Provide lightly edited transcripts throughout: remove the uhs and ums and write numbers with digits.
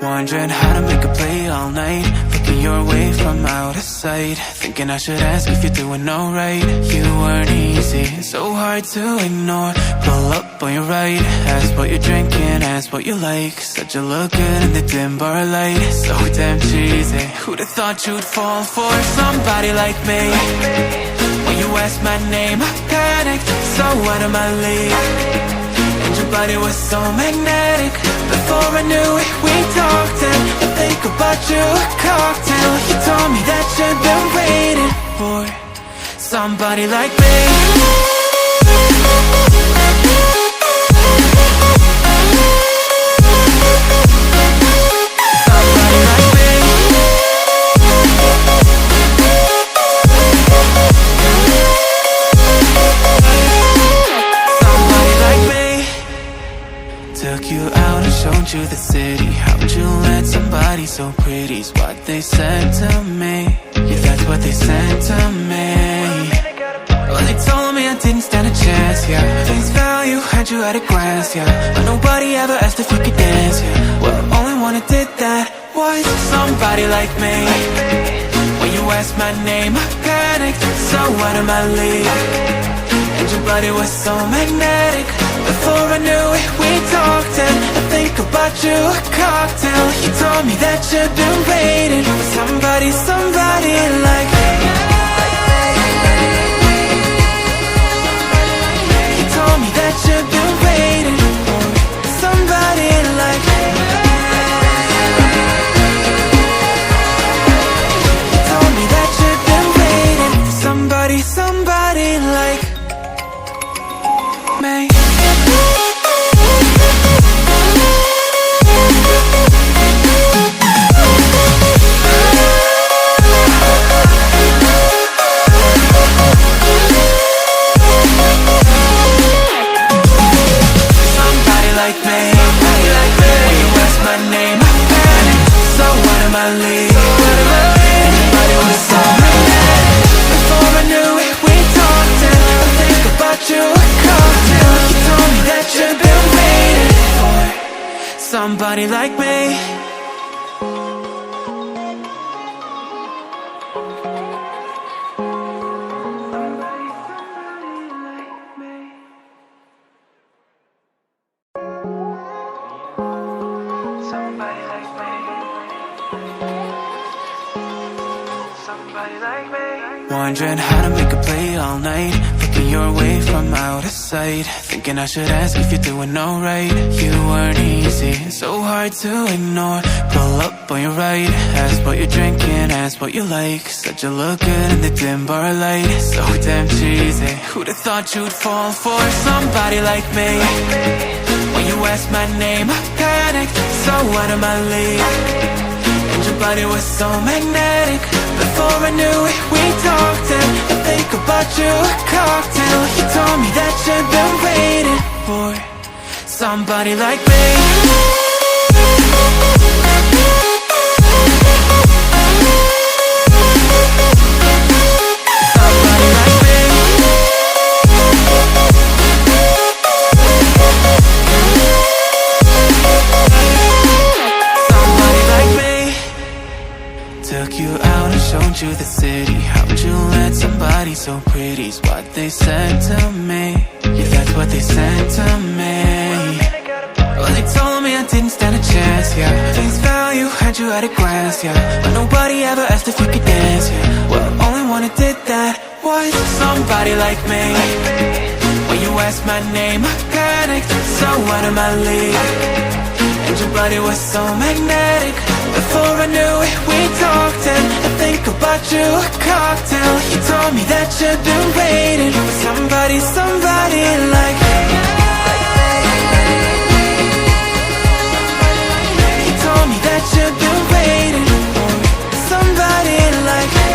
Wondering how to make a play all night, looking your way from out of sight, thinking I should ask if you're doing alright. You weren't easy, so hard to ignore. Pull up on your right, ask what you're drinking, ask what you like. Said you look good in the dim bar light, so damn cheesy. Who'd have thought you'd fall for somebody like me? When you asked my name, I panicked, so out of my league. And your body was so magnetic. Before I knew it, we talked, and I think about you a cocktail. You told me that you've been waiting for somebody like me. Took you out and showed you the city. How'd you let somebody so pretty's what they said to me? Yeah, that's what they said to me. Well, they told me I didn't stand a chance, yeah. Face value, had you at a glance, yeah. But nobody ever asked if you could dance, yeah. Well, only one who did that was somebody like me. When you asked my name, I panicked, so out of my league. And your body was so magnetic. Before I knew it, we talked, and I think about you a cocktail. You told me that you've been waiting for somebody, somebody like me. You told me that you've been waiting for somebody like me. You told me that you've been waiting for somebody, somebody like me. Somebody like me. Wondering how to make a play all night, looking your way from out of sight, thinking I should ask if you're doing alright. You weren't easy, so hard to ignore. Pull up on your right, ask what you're drinking, ask what you like. Said you look good in the dim bar light, so damn cheesy. Who'd have thought you'd fall for somebody like me? When you asked my name, I panicked, so out of my league. And your body was so magnetic. Before I knew it, we talked, and I think about you a cocktail. You told me that you've been waiting for somebody like me. Took you out and showed you the city. How'd you let somebody so pretty's what they said to me? Yeah, that's what they said to me. Well, they told me I didn't stand a chance, yeah. Face value, had you at a glance, yeah. But nobody ever asked if you could dance, yeah. Well, only one who did that was somebody like me. When you asked my name, I panicked, so out of my league. And your body was so magnetic. Before I knew it, we talked, and I think about you a cocktail. You told me that you've been waiting for somebody, somebody like me. You told me that you've been waiting for somebody like me.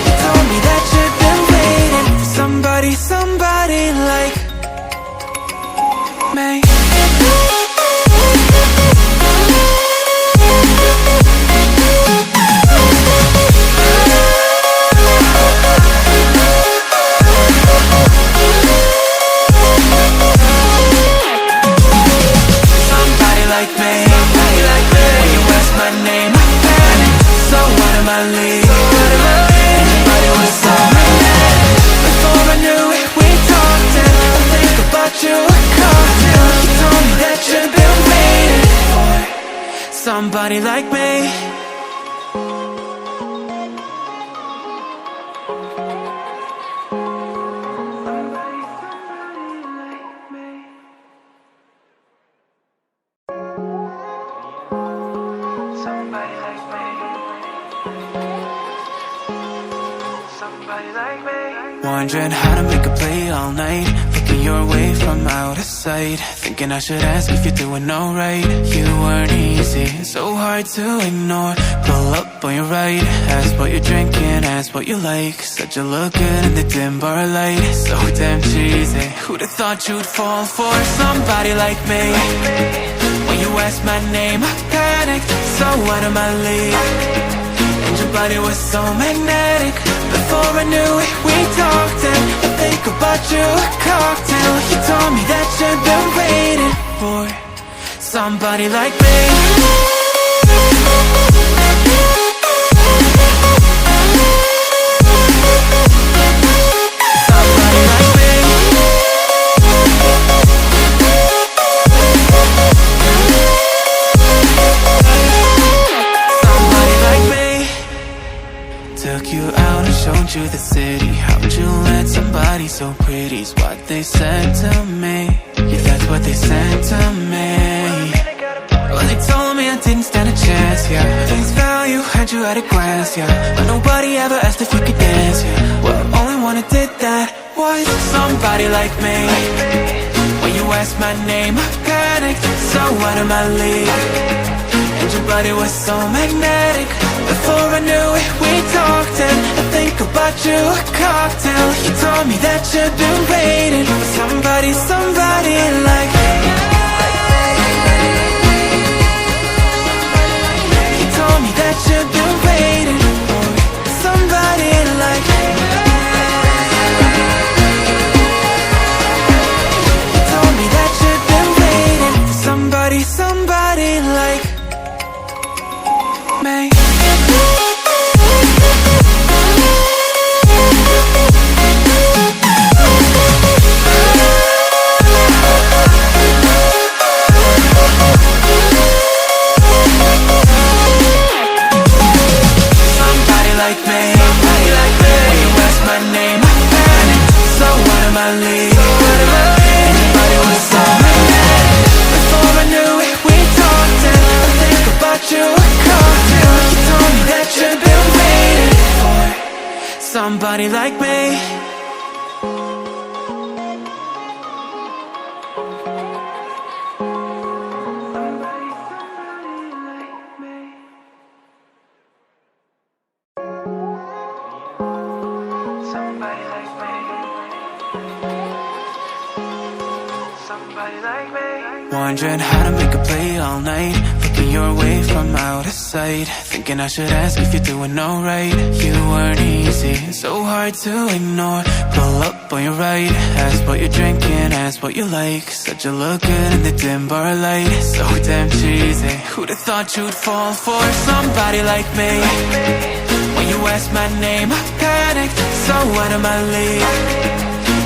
You told me that you've been waiting for somebody, somebody like me. somebody like me. Wondering how to make a play all night, looking your way from out of sight, thinking I should ask if you're doing alright. You weren't easy, so hard to ignore. Pull up on your right, ask what you're drinking, ask what you like. Said you look good in the dim bar light, so damn cheesy. Who'd have thought you'd fall for somebody like me? When you asked my name, I panicked, so out of my league. And your body was so magnetic. Before I knew it, we talked, and I think about you a cocktail. You told me that you've been waiting for somebody like me. Somebody like me. Somebody like me. Took you out and showed you the city. How'd you let somebody so pretty's what they said to me? Yeah, that's what they said to me. Well, they told me I didn't stand a chance, yeah. Face value, had you at a glance, yeah. But nobody ever asked if you could dance, yeah. Well, only one who did that was somebody like me. When you asked my name, I panicked, so out of my league. And your body was so magnetic. Before I knew it, we talked, and I think about you a cocktail. You told me that you've been waiting for somebody, somebody like me. You told me that you've been waiting for somebody like me. You told me that you've been waiting for somebody, somebody like me. Somebody like me. Wondering how to make a play all night, looking your way from out of sight, thinking I should ask if you're doing alright. You weren't easy, so hard to ignore. Pull up on your right, ask what you're drinking, ask what you like. Said you look good in the dim bar light, so damn cheesy. Who'd have thought you'd fall for somebody like me? When you asked my name, I panicked, so out of my league.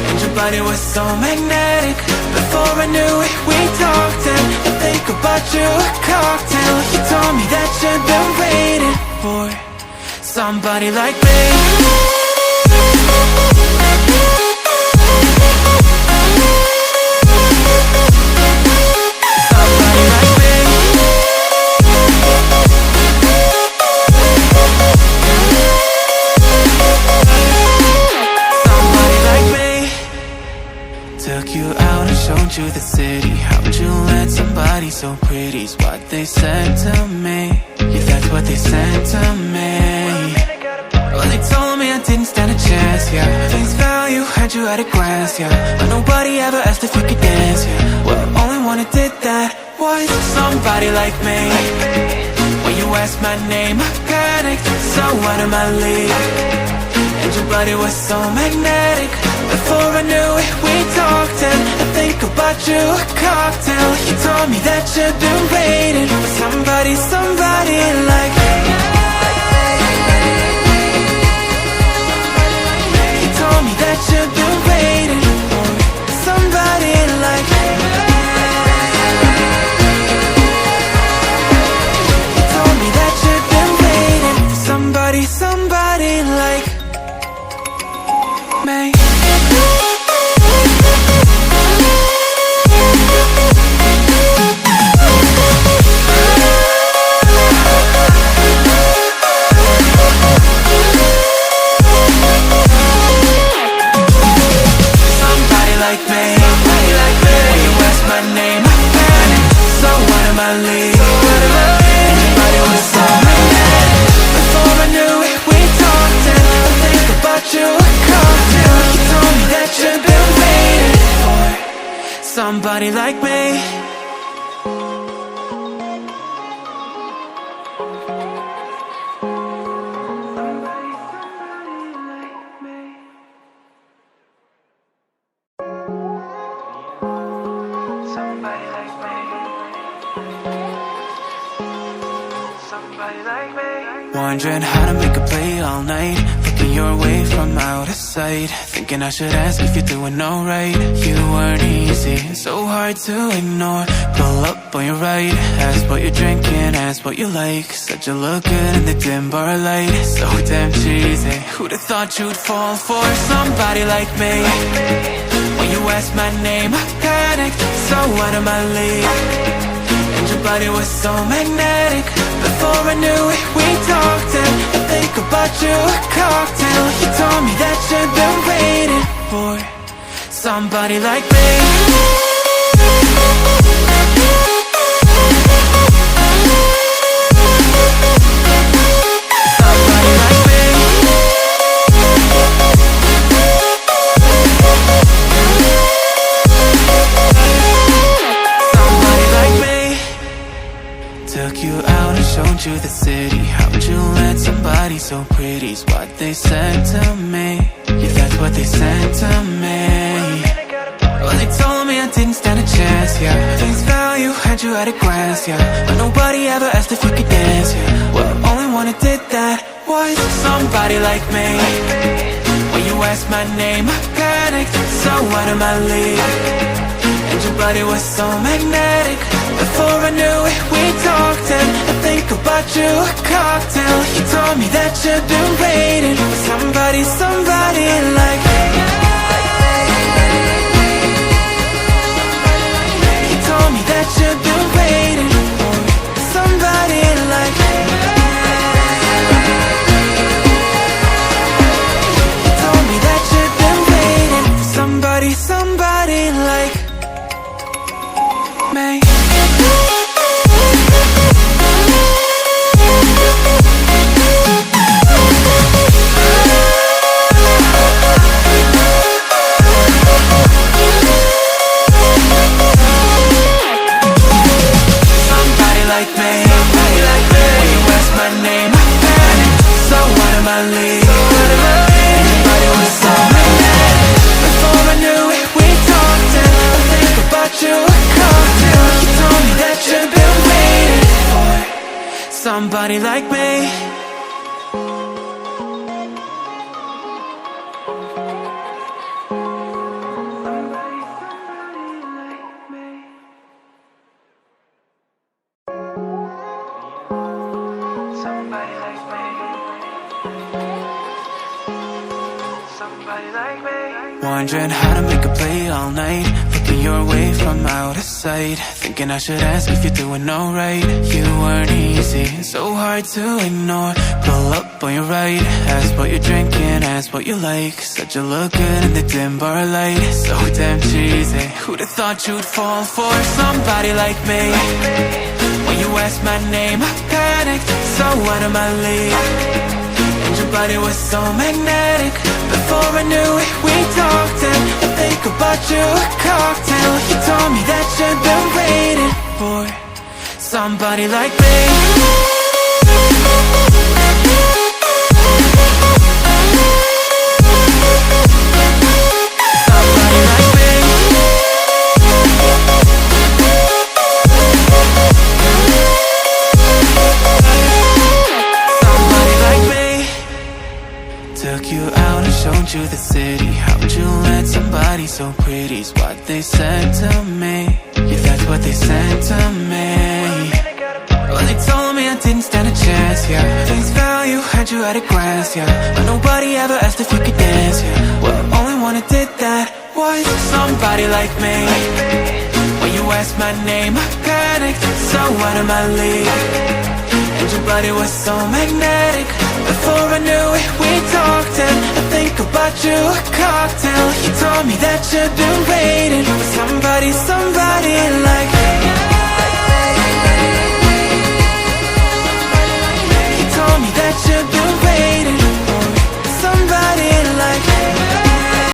And your body was so magnetic. Before I knew it, we talked, and I think about you a cocktail. You told me that you've been waiting for somebody like me. Somebody like me. Somebody like me. Took you out and showed you the city. How'd you let somebody so pretty's what they said to me? Yeah, that's what they said to me. Well, they told me I didn't stand a chance, yeah. Face value, had you at a glance, yeah. But nobody ever asked if you could dance, yeah. Well, only one who did that was somebody like me. When you asked my name, I panicked, so out of my league. And your body was so magnetic. Before I knew it, we talked, and I think about you a cocktail. You told me that you've been waiting for somebody, somebody like me. You told me that you've been waiting for somebody like me. You like me. When you ask my name, I panic. So what am I leaving? Everybody was so mad. Before I knew it, we talked and I think about you a cocktail. You told me that you've been waiting for somebody like me. Wondering how to make a play all night, looking your way from out of sight, thinking I should ask if you're doing alright. You weren't easy, so hard to ignore. Pull up on your right, ask what you're drinking, ask what you like. Said you look good in the dim bar light, so damn cheesy. Who'd have thought you'd fall for somebody like me? When you asked my name, I panicked. So what am I leaving? And your body was so magnetic. Before I knew it, we talked and I think about you a cocktail. You told me that you've been waiting for somebody like me. Took you out and showed you the city. How'd you let somebody so pretty's what they said to me? Yeah, that's what they said to me. Well, they told me I didn't stand a chance, yeah. Face value, had you at a glance, yeah. But nobody ever asked if you could dance, yeah. Well, only one who did that was somebody like me. When you asked my name, I panicked. So what am I leaving? And your body was so magnetic. Before I knew it, we talked and I think about you a cocktail. You told me that you've been waiting for somebody, somebody like me. You told me that you've been waiting for somebody like me. You told me that you've been waiting for somebody, somebody like me. Somebody like me. Wondering how to make a play all night, looking your way from out of sight, thinking I should ask if you're doing alright. You weren't easy, so hard to ignore. Pull up on your right, ask what you're drinking, ask what you like. Said you look good in the dim bar light, so damn cheesy. Who'd have thought you'd fall for somebody like me? When you asked my name, I panicked. So what am I leaving? And your body was so magnetic. Before I knew it, we talked and I think about you a cocktail. You told me that you've been waiting for somebody like me. Somebody like me. Somebody like me. Took you out and showed you the city. How'd you let somebody so pretty's what they said to me? Yeah, that's what they said to me. Well, they told me I didn't stand a chance, yeah. Face value, had you at a glance, yeah. But nobody ever asked if you could dance, yeah. Well, only one who did that was somebody like me. When you asked my name, I panicked. So what am I leaving? And your body was so magnetic. Before I knew it, we talked and I think I bought you a cocktail. You told me that you've been waiting for somebody